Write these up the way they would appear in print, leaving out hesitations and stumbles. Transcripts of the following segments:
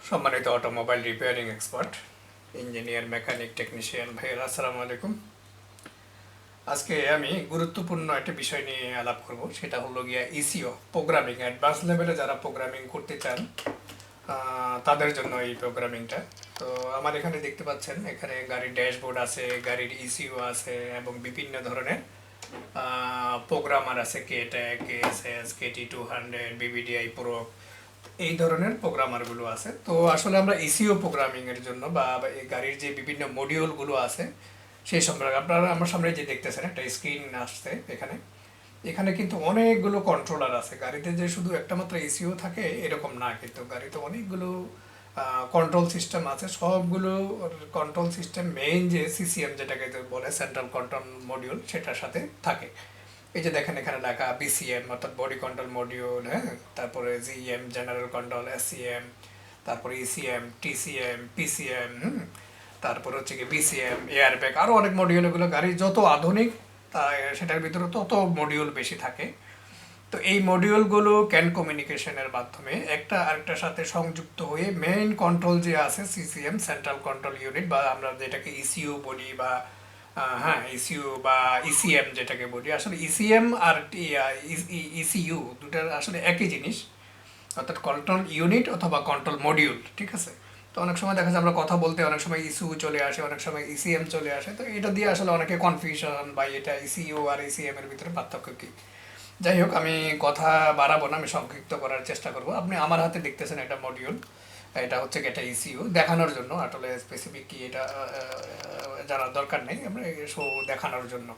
সম্মানিত automobile repairing expert, engineer, mechanic, technician ভাইয়েরা, আসসালামু আলাইকুম। আজকে আমি গুরুত্বপূর্ণ একটা বিষয় নিয়ে আলাপ করব, সেটা হলো গিয়া ইসিও প্রোগ্রামিং। অ্যাডভান্স লেভেলে যারা প্রোগ্রামিং করতে চান তাদের জন্য এই প্রোগ্রামিংটা। তো আমার এখানে দেখতে পাচ্ছেন, এখানে গাড়ির ড্যাশবোর্ড আছে, গাড়ির ইসিও আছে এবং বিভিন্ন ধরনের প্রোগ্রামার আছে, কেট্যাগ, কেএসএস, KT200, BBDI প্রো, এই ধরনের প্রোগ্রামারগুলো আছে। তো আসলে আমরা এসিও প্রোগ্রামিংয়ের জন্য বা এই গাড়ির যে বিভিন্ন মডিউলগুলো আছে সেই সম্পর্কে আপনারা আমার সামনে যে দেখতেছেন একটা স্ক্রিন আসছে, এখানে এখানে কিন্তু অনেকগুলো কন্ট্রোলার আছে। গাড়িতে যে শুধু একটা মাত্র এসিও থাকে এরকম না, কিন্তু গাড়িতে অনেকগুলো কন্ট্রোল সিস্টেম আছে। সবগুলো কন্ট্রোল সিস্টেম মেইন যে সিসিএম যেটাকে বলে সেন্ট্রাল কন্ট্রোল মডিউল, সেটার সাথে থাকে। এই যে দেখেন এখানে লেখা বিসিএম অর্থাৎ বডি কন্ট্রোল মডিউল, হ্যাঁ, তারপরে জিএম জেনারেল কন্ট্রোল, এসসিএম, তারপরে ইসিএম টিসিএম পিসিএম, তারপরে হচ্ছে কি বিসিএম এয়ারব্যাগ, আরও অনেক মডিউল। এগুলো গাড়ি যত আধুনিক সেটার ভিতরে তত মডিউল বেশি থাকে। তো এই মডিউলগুলো ক্যান কমিউনিকেশনের মাধ্যমে একটা আরেকটার সাথে সংযুক্ত হয়ে মেইন কন্ট্রোল যে আছে সিসিএম সেন্ট্রাল কন্ট্রোল ইউনিট, বা আমরা যেটাকে ইসিইউ বলি, বা হ্যাঁ ইসিইউ বা ইসিএম যেটাকে বলি, আসলে ইসিএম আর ইসিইউ দুটার আসলে একই জিনিস, অর্থাৎ কন্ট্রোল ইউনিট অথবা কন্ট্রোল মডিউল, ঠিক আছে। তো অনেক সময় দেখা যায় আমরা কথা বলতে অনেক সময় ইসিইউ চলে আসে, অনেক সময় ইসিএম চলে আসে। তো এটা দিয়ে আসলে অনেকে কনফিউশন, বা এটা ইসিইউ আর ইসিএম এর ভিতরে পার্থক্য কী। যাই হোক, আমি কথা বাড়াবো না, আমি সংক্ষিপ্ত করার চেষ্টা করব। আপনি আমার হাতে দেখতেছেন একটা মডিউল, এটা হচ্ছে একটা ইসিইউ দেখানোর জন্য, আসলে স্পেসিফিক কি এটা জানার দরকার নেই, আমরা শো দেখানোর জন্য।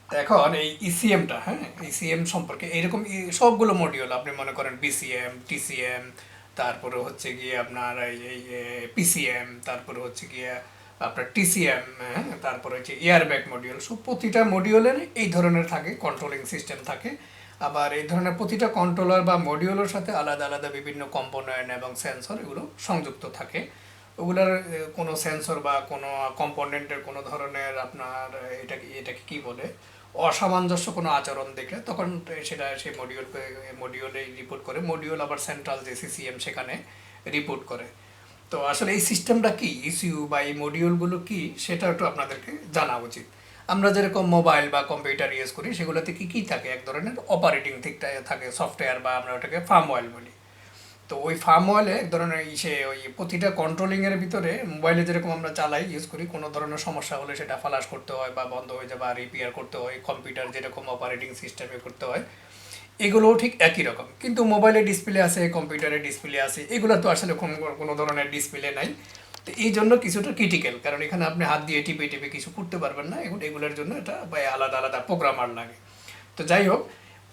এখন এই ইসিএমটা, হ্যাঁ, ইসিএম সম্পর্কে এইরকম সবগুলো মডিউল আপনি মনে করেন বিসিএম, টিসিএম, তারপরে হচ্ছে গিয়ে আপনার এই পিসিএম, তারপরে হচ্ছে গিয়ে আপনার টিসিএম, হ্যাঁ, তারপরে হচ্ছে এয়ারব্যাগ মডিউল, সব প্রতিটা মডিউলের এই ধরনের থাকে, কন্ট্রোলিং সিস্টেম থাকে। আবার এই ধরনের প্রতিটা কন্ট্রোলার বা মডিউলের সাথে আলাদা আলাদা বিভিন্ন কম্পোনেন্ট এবং সেন্সর এগুলো সংযুক্ত থাকে। ওগুলার কোনো সেন্সর বা কোনো কম্পোনেন্টের কোনো ধরনের আপনার এটাকে কি বলে অসামঞ্জস্য কোনো আচরণ দেখলে তখন সেটা সেই মডিউলে রিপোর্ট করে। মডিউল আবার সেন্ট্রাল যে সিসিএম সেখানে রিপোর্ট করে। তো আসলে এই সিস্টেমটা কি, ইসিইউ বা এই মডিউলগুলো কি, সেটা একটু আপনাদেরকে জানা উচিত। আমরা যেরকম মোবাইল বা কম্পিউটার ইউজ করি সেগুলোতে কি কি থাকে, এক ধরনের অপারেটিং ঠিকঠাক থাকে, সফটওয়্যার, বা আমরা ওটাকে ফার্মওয়্যার বলি। তো ওই ফার্মওয়েলে এক ধরনের ইসে ওই প্রতিটা কন্ট্রোলিংয়ের ভিতরে মোবাইলে যেরকম আমরা চালাই ইউজ করি, কোনো ধরনের সমস্যা হলে সেটা ফ্লাশ করতে হয় বা বন্ধ হয়ে যায় বা রিপেয়ার করতে হয়, কম্পিউটার যেরকম অপারেটিং সিস্টেমে করতে হয়, এগুলোও ঠিক একই রকম। কিন্তু মোবাইলে ডিসপ্লে আছে, কম্পিউটারে ডিসপ্লে আছে, এগুলো তো আসলে কোনো ধরনের ডিসপ্লে নাই। তো এই জন্য কিছুটা ক্রিটিক্যাল, কারণ এখানে আপনি হাত দিয়ে টিপে টিপে কিছু করতে পারবেন না, এগুলোর জন্য এটা আলাদা আলাদা প্রোগ্রামার লাগে। তো যাই হোক,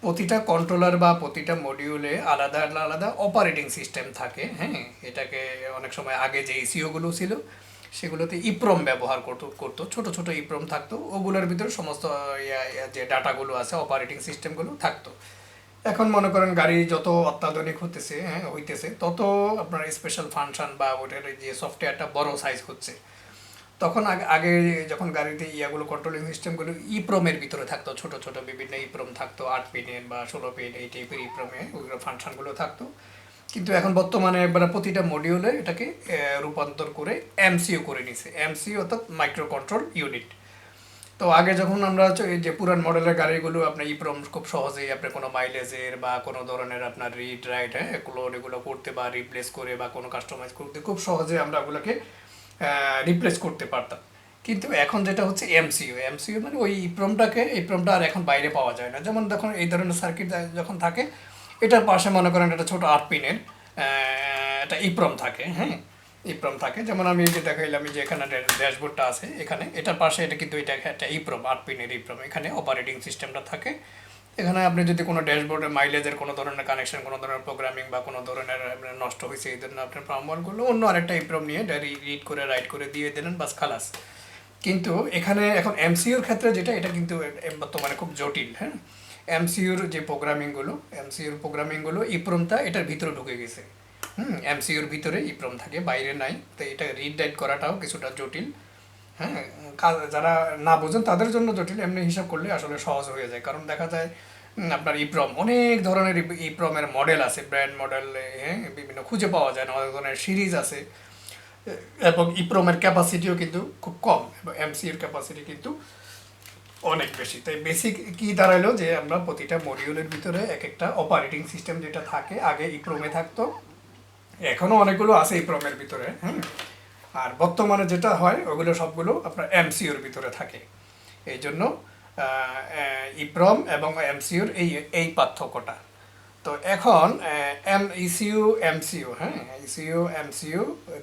প্রতিটা কন্ট্রোলার বা প্রতিটা মডিউলে আলাদা আলাদা অপারেটিং সিস্টেম থাকে, হ্যাঁ। এটাকে অনেক সময় আগে যে ইসিওগুলো ছিল সেগুলোতে ইপ্রম ব্যবহার করতো, ছোট ছোট ইপ্রম থাকতো, ওগুলোর ভিতরে সমস্ত যে ডাটাগুলো আছে, অপারেটিং সিস্টেমগুলো থাকতো। এখন মনে করেন গাড়ি যত অত্যাধুনিক হতেছে, হ্যাঁ, হইতেছে, তত আপনার স্পেশাল ফাংশন বা ওটার যে সফটওয়্যারটা বড় সাইজ হচ্ছে। তখন আগে আগে যখন গাড়িতে ইয়াগুলো কন্ট্রোলিং সিস্টেমগুলো ইপ্রোমের ভিতরে থাকতো, ছোট ছোট বিভিন্ন ইপ্রোম থাকতো, 8 পিনের বা 16 পিন, এই টাইপের ইপ্রোমে ওইগুলো ফাংশনগুলো থাকতো। কিন্তু এখন বর্তমানে একবার প্রতিটা মডিউলে এটাকে রূপান্তর করে এমসিইউ করে নিছে। এমসিইউ অর্থাৎ মাইক্রো কন্ট্রোল ইউনিট। তো আগে যখন আমরা এই যে পুরান মডেলের গাড়িগুলো আপনার ইপ্রোম খুব সহজেই আপনি কোনো মাইলেজের বা কোনো ধরনের আপনার রিড রাইট, হ্যাঁ, ক্লোন এগুলো করতে বা রিপ্লেস করে বা কোনো কাস্টমাইজ করতে খুব সহজে আমরা ওগুলোকে রিপ্লেস করতে পারতাম। কিন্তু এখন যেটা হচ্ছে এমসিইউ, এমসিইউ মানে ওই ইপ্রমটা আর এখন বাইরে পাওয়া যায় না। যেমন দেখুন এই ধরনের সার্কিট যখন থাকে, এটার পাশে মনে করেন এটা ছোটো 8 পিনের একটা ইপ্রম থাকে, হ্যাঁ, ইপ্রম থাকে। যেমন আমি যে দেখাইলাম যে এখানে ড্যাশবোর্ডটা আছে, এখানে এটার পাশে এটা কিন্তু এটা একটা ইপ্রম, 8 পিনের ইপ্রম, এখানে অপারেটিং সিস্টেমটা থাকে। এখানে আপনি যদি কোনো ড্যাশবোর্ডে মাইলেজের কোনো ধরনের কানেকশন, কোনো ধরনের প্রোগ্রামিং বা কোনো ধরনের নষ্ট হয়েছে, এই ধরনের আপনার প্রমাণগুলো অন্য আরেকটা ইপ্রম নিয়ে রিড করে রাইট করে দিয়ে দিলেন, বাস খালাস। কিন্তু এখানে এখন এমসিইউর ক্ষেত্রে যেটা, এটা কিন্তু বর্তমানে খুব জটিল, হ্যাঁ। এমসিইউর যে প্রোগ্রামিংগুলো ইপ্রমটা এটার ভিতরে ঢুকে গেছে। এমসিইউর ভিতরে ইপ্রম থাকে, বাইরে নাই। তো এটা রিড রাইট করাটাও কিছুটা জটিল, হ্যাঁ। যারা না বোঝেন তাদের জন্য জটিল, এমনি হিসাব করলে আসলে সহজ হয়ে যায়। কারণ দেখা যায় আপনার ইপ্রম অনেক ধরনের ইপ্রমের মডেল আছে, ব্র্যান্ড মডেল, হ্যাঁ, বিভিন্ন খুঁজে পাওয়া যায় না, অনেক ধরনের সিরিজ আছে। এবং ইপ্রমের ক্যাপাসিটিও কিন্তু খুব কম এবং এমসিউর ক্যাপাসিটি কিন্তু অনেক বেশি। তাই বেসিক কি দাঁড়ালো যে আমরা প্রতিটা মডিউলের ভিতরে এক একটা অপারেটিং সিস্টেম যেটা থাকে, আগে ইপ্রমে থাকতো, এখনও অনেকগুলো আছে ইপ্রমের ভিতরে, হুম। আর বর্তমানে যেটা হয় ওগুলো সবগুলো আপনার এমসিউর ভিতরে থাকে। এই জন্য ইপ্রম এবং এমসিউর এই পার্থক্যটা। তো এখন ইসিইউ এমসিইউ, হ্যাঁ, ইসিইউ এমসিইউ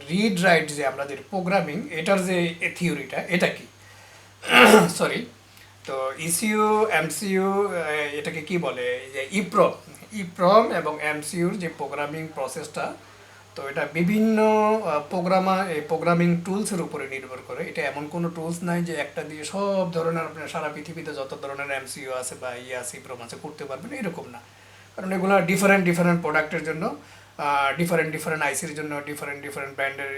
রিড রাইট যে আমরা যে প্রোগ্রামিং, এটার যে থিওরিটা, এটা কি সরি। তো ইসিইউ এমসিইউ এটাকে কি বলে, যে ইপ্রম, ইপ্রম এবং এমসিইউর যে প্রোগ্রামিং প্রসেসটা, তো এটা বিভিন্ন প্রোগ্রামিং টুলসের উপরে নির্ভর করে। এটা এমন কোনো টুলস নাই যে একটা দিয়ে সব ধরনের আপনার সারা পৃথিবীতে যত ধরনের এমসিইউ আছে বা আছে ইপ্রম আছে করতে পারবেন, এরকম না। কারণ এগুলো ডিফারেন্ট ডিফারেন্ট প্রোডাক্টের জন্য, ডিফারেন্ট ডিফারেন্ট আইসির জন্য, ডিফারেন্ট ডিফারেন্ট ব্র্যান্ডের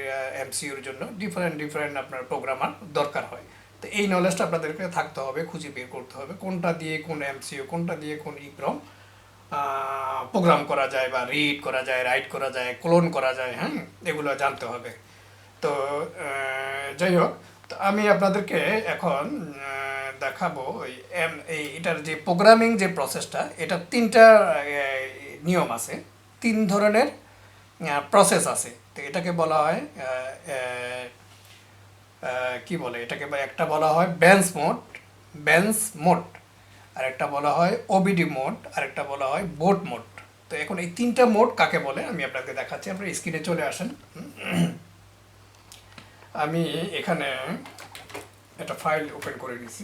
এমসিইউর জন্য ডিফারেন্ট ডিফারেন্ট আপনার প্রোগ্রামার দরকার হয়। তো এই নলেজটা আপনাদেরকে থাকতে হবে, খুঁজে বের করতে হবে কোনটা দিয়ে কোন এমসিইউ, কোনটা দিয়ে কোন ইপ্রম প্রোগ্রাম করা যায় বা রিড করা যায়, রাইট করা যায়, ক্লোন করা যায়, হ্যাঁ, এগুলো জানতে হবে। তো যাই হোক, তো আমি আপনাদেরকে এখন দেখাবো এটার যে প্রোগ্রামিং যে প্রসেসটা, এটা তিনটা নিয়ম আছে, তিন ধরনের প্রসেস আছে। তো এটাকে বলা হয় কি বলে এটাকে, একটা বলা হয় বেঞ্চ মোড, আর একটা বলা হয় ওবিডি মোড, আর একটা বলা হয় বোট মোড। তো এখন এই তিনটা মোড কাকে বলে আমি আপনাকে দেখাচ্ছি, আপনার স্ক্রিনে চলে আসেন। আমি এখানে একটা ফাইল ওপেন করে নিয়েছি,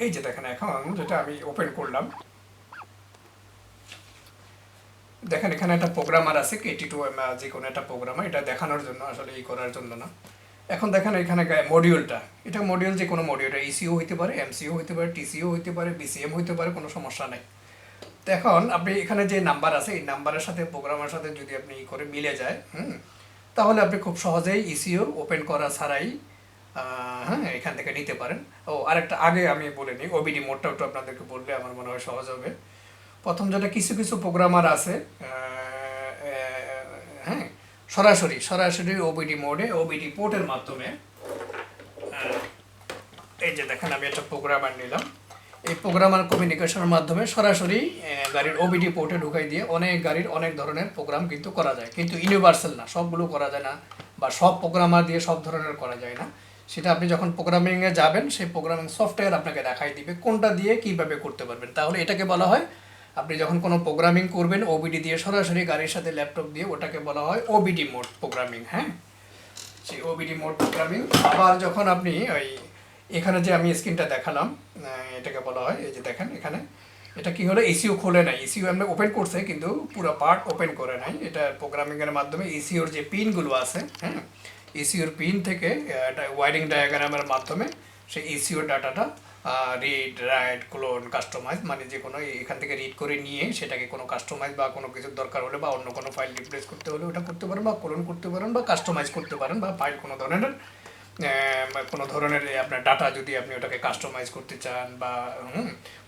এই যে দেখেন, এখন যেটা আমি ওপেন করলাম, দেখেন এখানে একটা প্রোগ্রামার আছে KT2, যে কোনো একটা প্রোগ্রামার, এটা দেখানোর জন্য, আসলে এই করার জন্য না। এখন দেখেন এখানে মডিউলটা, এটা মডিউল, যে কোনো মডিউল, এটা ইসিইউ হইতে পারে, এমসিইউ হইতে পারে, টিসিইউ হইতে পারে, বিসিএম হইতে পারে, কোনো সমস্যা নেই। তো এখন আপনি এখানে যে নাম্বার আছে, এই নাম্বারের সাথে প্রোগ্রামের সাথে যদি আপনি করে মিলে যায়, তাহলে আপনি খুব সহজেই ইসিইউ ওপেন করা ছাড়াই হ্যাঁ এখান থেকে নিতে পারেন। ও আরেকটা আগে আমি বলে নিই, ওবিডি মোডটা একটু আপনাদেরকে বললে আমার মনে হয় সহজ হবে। প্রথম যেটা, কিছু কিছু প্রোগ্রামার আছে হ্যাঁ সরাসরি সরাসরি ওবিডি মোডে, ওবিডি পোর্টের মাধ্যমে, এই যে দেখেন আমি একটা প্রোগ্রামার নিলাম, এই প্রোগ্রামার কমিউনিকেশনের মাধ্যমে সরাসরি গাড়ির ওবিডি পোর্টে ঢুকাই দিয়ে অনেক গাড়ির অনেক ধরনের প্রোগ্রাম কিন্তু করা যায়, কিন্তু ইউনিভার্সাল না, সবগুলো করা যায় না, বা সব প্রোগ্রামার দিয়ে সব ধরনের করা যায় না। সেটা আপনি যখন প্রোগ্রামিংয়ে যাবেন, সেই প্রোগ্রামিং সফটওয়্যার আপনাকে দেখাই দিবে কোনটা দিয়ে কীভাবে করতে পারবেন। তাহলে এটাকে বলা হয়, আপনি যখন কোনো প্রোগ্রামিং করবেন ওবিডি দিয়ে সরাসরি গাড়ির সাথে ল্যাপটপ দিয়ে, ওটাকে বলা হয় ওবিডি মোড প্রোগ্রামিং, হ্যাঁ, সেই ওবিডি মোড প্রোগ্রামিং। আবার যখন আপনি ওই এখানে যে আমি স্ক্রিনটা দেখালাম, এটাকে বলা হয়, এই যে দেখেন এখানে, এটা কি হলো, ইসিইউ খোলে নাই, ইসিইউ আমরা ওপেন করছে কিন্তু পুরো পার্ট ওপেন করে নাই। এটা প্রোগ্রামিংয়ের মাধ্যমে ইসিইউর যে পিনগুলো আছে, হ্যাঁ, ইসিইউর পিন থেকে একটা ওয়ারিং ডায়াগ্রামের মাধ্যমে সেই ইসিইউর ডাটাটা রিড, রাইট, ক্লোন, কাস্টমাইজ, মানে যে কোনো এখান থেকে রিড করে নিয়ে সেটাকে কোনো কাস্টমাইজ বা কোনো কিছুর দরকার হলে বা অন্য কোনো ফাইল রিপ্লেস করতে হলে ওটা করতে পারেন, বা ক্লোন করতে পারেন, বা কাস্টমাইজ করতে পারেন, বা ফাইল কোনো ধরনের আপনার ডাটা যদি আপনি ওটাকে কাস্টমাইজ করতে চান বা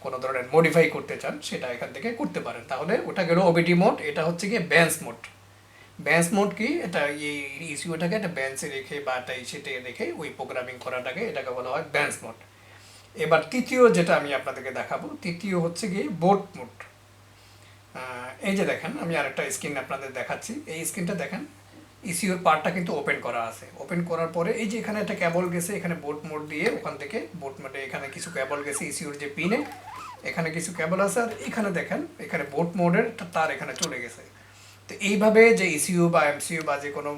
কোনো ধরনের মডিফাই করতে চান, সেটা এখান থেকে করতে পারেন। তাহলে ওটা গেল ওবিডি মোড। এটা হচ্ছে গিয়ে বেঞ্চ মোড। বেঞ্চ মোড কি, এটা এই ইস্যুটাকে একটা বেঞ্চে রেখে বা একটা ইসেতে রেখে ওই প্রোগ্রামিং করাটাকে, এটাকে বলা হয় বেঞ্চ মোড। এবার তৃতীয় যেটা আমি আপনাদেরকে দেখাবো, তৃতীয় হচ্ছে গিয়ে বোট মোড। এই যে দেখেন আমি আরেকটা স্ক্রিন আপনাদের দেখাচ্ছি, এই স্ক্রিনটা দেখেন, ইসিউর পার্টটা কিন্তু ওপেন করা আছে। ওপেন করার পরে এই যে এখানে একটা কেবল গেছে, এখানে বোট মোড দিয়ে, ওখান থেকে বোট মোডে এখানে কিছু কেবল গেছে ইসিউর যে পিনে, এখানে কিছু কেবল আছে, আর এখানে দেখেন এখানে বোট মোডের তার এখানে চলে গেছে। তো এইভাবে যে ইসিইউ বা এমসিইউ বা যে কোনো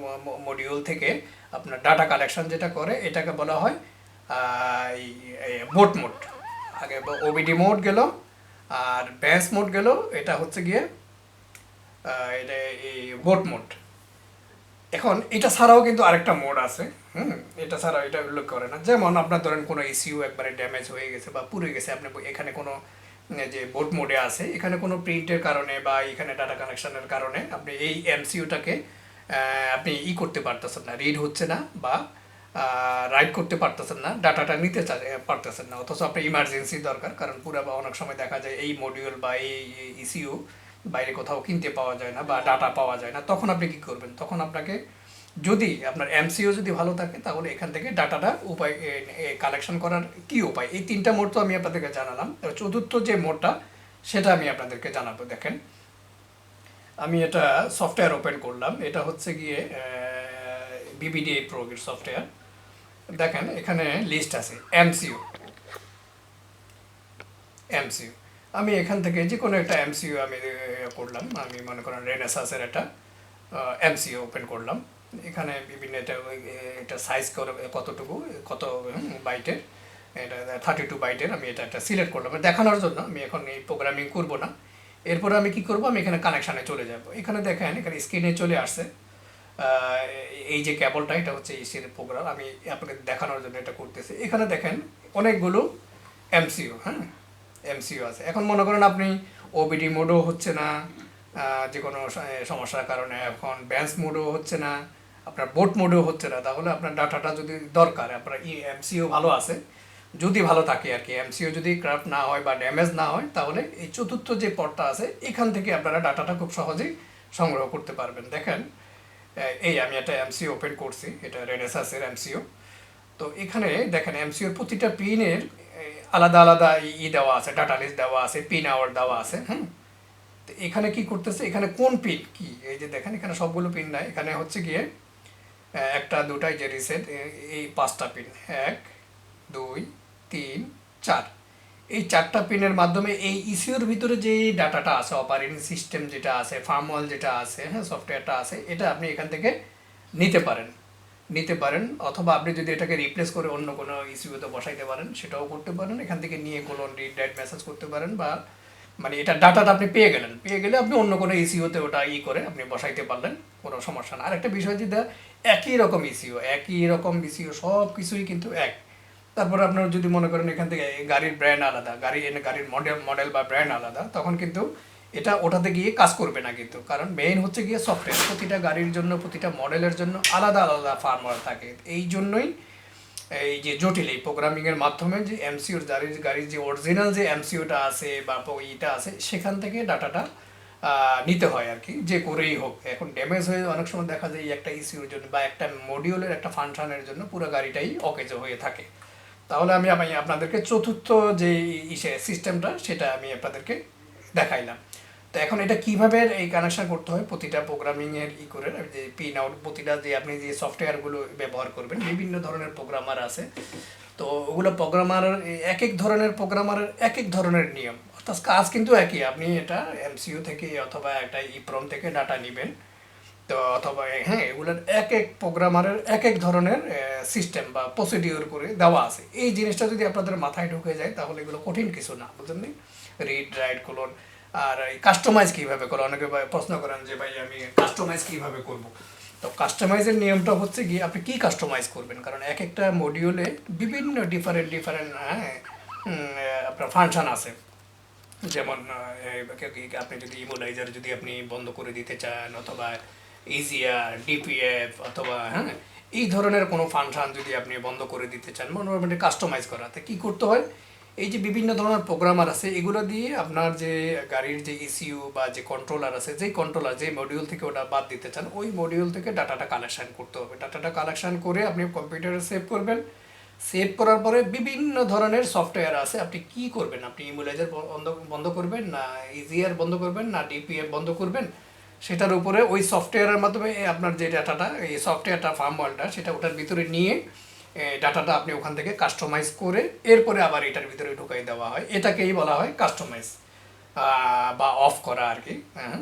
মডিউল থেকে আপনার ডাটা কালেকশন যেটা করে, এটাকে বলা হয় বোট মোড। আগে ওবিডি মোড গেল, আর বেঞ্চ মোড গেল, এটা হচ্ছে গিয়ে এটা এই বোট মোড। এখন এটা ছাড়াও কিন্তু আরেকটা মোড আছে, এটা ছাড়াও এটা উল্লেখ করে না। যেমন আপনার ধরেন কোনো ইসিইউ একবারে ড্যামেজ হয়ে গেছে বা পুড়ে গেছে, আপনি এখানে কোনো যে বোট মোডে আছে, এখানে কোনো প্রিন্টের কারণে বা এখানে ডাটা কানেকশনের কারণে আপনি এই এমসিইউটাকে আপনি করতে পারতেছেন না, রিড হচ্ছে না বা রাইট করতে পারতেছেন না, ডাটাটা নিতে পারতেছেন না, অথচ আপনার ইমার্জেন্সি দরকার, কারণ পুরো অনেক সময় দেখা যায় এই মডিউল বা এই ইসিইউ বাইরে কোথাও কিনতে পাওয়া যায় না বা ডাটা পাওয়া যায় না। তখন আপনি কি করবেন? তখন আপনাকে, যদি আপনার এমসিইউ যদি ভালো থাকে, তাহলে এখান থেকে ডাটাটা উপায় কালেকশন করার কি উপায়, এই তিনটা মোড তো আমি আপনাদেরকে জানালাম। চতুর্থ যে মোডটা সেটা আমি আপনাদেরকে জানাবো। দেখেন, আমি এটা সফটওয়্যার ওপেন করলাম, এটা হচ্ছে গিয়ে বিবিডিআই প্রো এর সফটওয়্যার। দেখেন এখানে লিস্ট আছে এমসিইউ। এমসিইউ আমি এখান থেকে যে কোনো একটা এমসিইউ আমি করলাম, আমি মনে করেন রেনেসাসের একটা এমসিইউ ওপেন করলাম। এখানে বিভিন্ন এটা সাইজ কতটুকু, কত বাইটের, এটা 32 বাইটের। আমি এটা একটা সিলেক্ট করলাম দেখানোর জন্য, আমি এখন এই প্রোগ্রামিং করব না। এরপরে আমি কি করব, আমি এখানে কানেকশানে চলে যাব। এখানে দেখেন, এখানে স্ক্রিনে চলে আসছে এই যে কেবলটা, এটা হচ্ছে ইসির প্রোগ্রাম, আমি আপনাকে দেখানোর জন্য এটা করতেছি। এখানে দেখেন অনেকগুলো এমসিইউ, হ্যাঁ, এমসিইউ আছে। এখন মনে করেন আপনি ওবিডি মোডও হচ্ছে না, যে কোনো সমস্যার কারণে এখন বেঞ্চ মোডও হচ্ছে না, আপনার বোট মোডও হচ্ছে না, তাহলে আপনার ডাটাটা যদি দরকার, আপনার এমসিইউ ভালো আছে, যদি ভালো থাকে আর কি, এমসিইউ যদি ক্রাফট না হয় বা ড্যামেজ না হয়, তাহলে এই চতুর্থ যে পর্টটা আছে এখান থেকে আপনারা ডাটাটা খুব সহজেই সংগ্রহ করতে পারবেন। দেখেন এই আমি একটা এমসিইউ ওপেন করছি, এটা রেনেসাসের এমসিইউ। তো এখানে দেখেন এমসিইউর প্রতিটা পিনের আলাদা আলাদা দেওয়া আছে, ডাটা লিস্ট দেওয়া আছে, পিন আওয়ার দেওয়া আছে, হ্যাঁ। তো এখানে কি করতেছে, এখানে কোন পিন কি, এই যে দেখেন এখানে সবগুলো পিন নাই, এখানে হচ্ছে গিয়ে একটা দুটাই যে রিসেট, এই 5টা পিন, 1 2 3 4, এই 4টা পিনের মাধ্যমে এই ইসিউর ভিতরে যে ডাটাটা আছে, অপারেটিং সিস্টেম যেটা আছে, ফার্মওয়াল যেটা আছে, হ্যাঁ, সফটওয়্যারটা আছে, এটা আপনি এখান থেকে নিতে পারেন। অথবা আপনি যদি এটাকে রিপ্লেস করে অন্য কোনো ইস্যুতে বসাইতে পারেন, সেটাও করতে পারেন। এখান থেকে নিয়ে কোলন রিড রাইট মেসেজ করতে পারেন, বা মানে এটা ডাটাটা আপনি পেয়ে গেলে আপনি অন্য কোনো ইস্যুতে ওটা করে আপনি বসাইতে পারলেন, কোনো সমস্যা না। আরেকটা বিষয় যেটা, একই রকম ইস্যু সব কিছুই কিন্তু এক। তারপরে আপনার যদি মনে করেন এখান থেকে গাড়ির ব্র্যান্ড আলাদা, গাড়ির মডেল বা ব্র্যান্ড আলাদা, তখন কিন্তু এটা ওটাতে গিয়ে কাজ করবে না কিন্তু, কারণ মেইন হচ্ছে গিয়ে সফটওয়্যার, প্রতিটা গাড়ির জন্য, প্রতিটা মডেলের জন্য আলাদা আলাদা ফার্মওয়্যার থাকে। এই জন্যই এই যে জটিল এই প্রোগ্রামিংয়ের মাধ্যমে যে এমসিউর গাড়ির যে অরিজিনাল যে এমসিউটা আছে বা ইটা আছে, সেখান থেকে ডাটাটা নিতে হয় আর কি, যে করেই হোক। এখন ড্যামেজ হয়ে অনেক সময় দেখা যায় একটা ইস্যুর জন্য বা একটা মডিউলের একটা ফাংশনের জন্য পুরো গাড়িটাই অকেজো হয়ে থাকে। তাহলে আমি আপনাদেরকে চতুর্থ যে সিস্টেমটা, সেটা আমি আপনাদেরকে দেখাইলাম। তো এখন এটা কিভাবে এই কানেকশন করতে হয়, প্রতিটা প্রোগ্রামিংয়ের করে যে পিন আউট, প্রতিটা যে আপনি যে সফটওয়্যারগুলো ব্যবহার করবেন, বিভিন্ন ধরনের প্রোগ্রামার আছে। তো ওগুলো এক এক ধরনের প্রোগ্রামারের এক এক ধরনের নিয়ম, অর্থাৎ কাজ কিন্তু একই। আপনি এটা এমসিইউ থেকে অথবা একটা ইপ্রম থেকে ডাটা নেবেন, তো অথবা হ্যাঁ, এগুলোর এক এক প্রোগ্রামারের এক এক ধরনের সিস্টেম বা প্রসিডিওর করে দেওয়া আছে। এই জিনিসটা যদি আপনাদের মাথায় ঢুকে যায়, তাহলে এগুলো কঠিন কিছু না, বুঝলেন? রিড রাইট কোলন, আর এই কাস্টমাইজ কীভাবে করো, অনেকে প্রশ্ন করেন যে ভাই আমি কাস্টমাইজ কীভাবে করব। তো কাস্টমাইজের নিয়মটা হচ্ছে কি, আপনি কি কাস্টমাইজ করবেন, কারণ এক একটা মডিউলে বিভিন্ন ডিফারেন্ট হ্যাঁ আপনার ফাংশন আছে। যেমন আপনি যদি ইমোলাইজার যদি আপনি বন্ধ করে দিতে চান, অথবা ইজিআর, ডিপিএফ, অথবা হ্যাঁ এই ধরনের কোনো ফাংশন যদি আপনি বন্ধ করে দিতে চান, মোটামুটি কাস্টমাইজ করাতে কী করতে হয়, এই যে বিভিন্ন ধরনের প্রোগ্রামার আছে, এগুলো দিয়ে আপনার যে গাড়ির যে ইসিইউ বা যে কন্ট্রোলার আছে, যেই কন্ট্রোলার যে মডিউল থেকে ওটা বাদ দিতে চান, ওই মডিউল থেকে ডাটাটা কালেকশন করতে হবে। ডাটাটা কালেকশন করে আপনি কম্পিউটারে সেভ করবেন। সেভ করার পরে বিভিন্ন ধরনের সফটওয়্যার আছে, আপনি কি করবেন, আপনি ইমুলাইজার বন্ধ করবেন, না ইজিআর বন্ধ করবেন, না ডিপিএফ বন্ধ করবেন, সেটার উপরে ওই সফটওয়্যারের মাধ্যমে আপনার যে ডাটাটা, এই সফটওয়্যারটা ফার্মওয়্যারটা, সেটা ওটার ভিতরে নিয়ে ডাটাটা আপনি ওখান থেকে কাস্টমাইজ করে এরপরে আবার এটার ভিতরে ঢুকাই দেওয়া হয়। এটাকেই বলা হয় কাস্টমাইজ বা অফ করা আর কি, হ্যাঁ।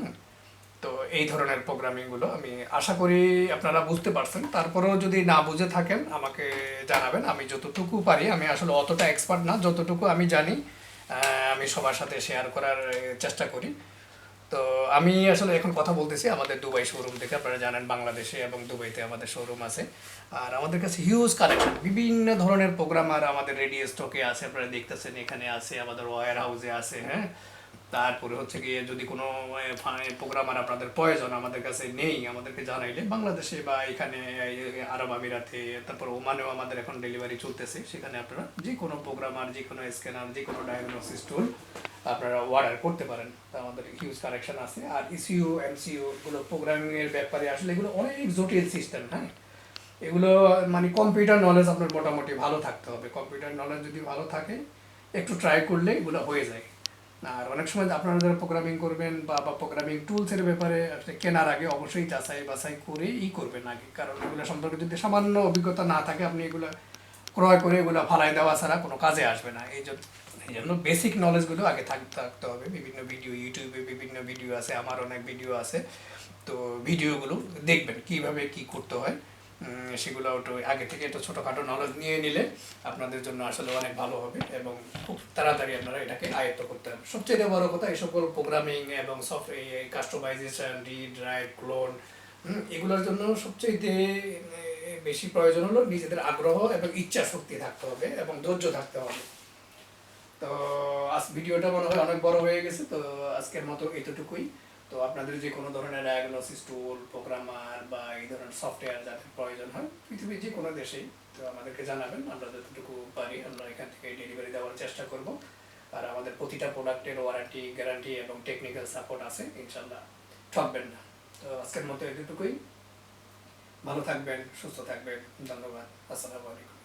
তো এই ধরনের প্রোগ্রামিংগুলো আমি আশা করি আপনারা বুঝতে পারছেন। তারপরেও যদি না বুঝে থাকেন আমাকে জানাবেন, আমি যতটুকু পারি, আমি আসলে অতটা এক্সপার্ট না, যতটুকু আমি জানি আমি সবার সাথে শেয়ার করার চেষ্টা করি। তো আমি আসলে এখন কথা বলতেছি আমাদের দুবাই শোরুম থেকে। আপনারা জানেন বাংলাদেশে এবং দুবাইতে আমাদের শোরুম আছে, আর আমাদের কাছে হিউজ কালেকশন, বিভিন্ন ধরনের প্রোগ্রামার আমাদের রেডি স্টকে আছে, আপনারা দেখতেছেন এখানে আছে, আমাদের ওয়্যার হাউসে আছে, হ্যাঁ। তারপরে হচ্ছে গিয়ে যদি কোনো প্রোগ্রামার আপনাদের প্রয়োজন আমাদের কাছে নেই, আমাদেরকে জানাইলে বাংলাদেশে বা এখানে আরব আমিরাতে, তারপর ওমানেও আমাদের এখন ডেলিভারি চলতেছে, সেখানে আপনারা যে কোনো প্রোগ্রামার, যে কোনো স্ক্যানার, যে কোনো ডায়াগনোসিস টুল আপনারা অর্ডার করতে পারেন। তা আমাদের হিউজ কালেকশন আছে। আর ইসিইউ এমসিইউ এগুলো প্রোগ্রামিংয়ের ব্যাপারে আসলে এগুলো অনেক জটিল সিস্টেম। হ্যাঁ, এগুলো মানে কম্পিউটার নলেজ আপনার মোটামুটি ভালো থাকতে হবে। কম্পিউটার নলেজ যদি ভালো থাকে, একটু ট্রাই করলে এগুলো হয়ে যায়। আর অনেক সময় আপনারা যারা প্রোগ্রামিং করবেন বা প্রোগ্রামিং টুলসের ব্যাপারে কেনার আগে অবশ্যই যাচাই বাছাই করে করবেন আগে, কারণ এগুলো সম্পর্কে যদি সামান্য অভিজ্ঞতা না থাকে, আপনি এগুলো ক্রয় করে এগুলো ফালাই দেওয়া ছাড়া কোনো কাজে আসবে না। এই জন্য বেসিক নলেজগুলো আগে থাকতে হবে। বিভিন্ন ভিডিও, ইউটিউবে বিভিন্ন ভিডিও আছে, আমার অনেক ভিডিও আছে, তো ভিডিওগুলো দেখবেন কীভাবে কী করতে হয়। সেগুলো একটু আগে থেকে একটু ছোটোখাটো নলেজ নিয়ে নিলে আপনাদের জন্য আসলে অনেক ভালো হবে এবং খুব তাড়াতাড়ি আপনারা এটাকে আয়ত্ত করতে হবে। সবচেয়ে বড় কথা, এই সকল প্রোগ্রামিং এবং software customisation, read write clone, এগুলোর জন্য সবচেয়ে বেশি প্রয়োজন হলো নিজেদের আগ্রহ এবং ইচ্ছা শক্তি থাকতে হবে এবং ধৈর্য থাকতে হবে। তো আজ ভিডিওটা মনে হয় অনেক বড় হয়ে গেছে, তো আজকের মতো এতটুকুই। তো আপনাদের যে কোনো ধরনের ডায়াগনোসিস টুল, প্রোগ্রামার বা এই ধরনের সফটওয়্যার যাদের প্রয়োজন হয় পৃথিবীর যে কোনো দেশেই, তো আমাদেরকে জানাবেন। আমরা যতটুকু পারি আমরা এখান থেকে ডেলিভারি দেওয়ার চেষ্টা করব। আর আমাদের প্রতিটা প্রোডাক্টের ওয়ারেন্টি, গ্যারান্টি এবং টেকনিক্যাল সাপোর্ট আছে, ইনশাল্লাহ ঠকবেন না। তো আজকের মতো এতটুকুই। ভালো থাকবেন, সুস্থ থাকবেন। ধন্যবাদ। আসসালামু আলাইকুম।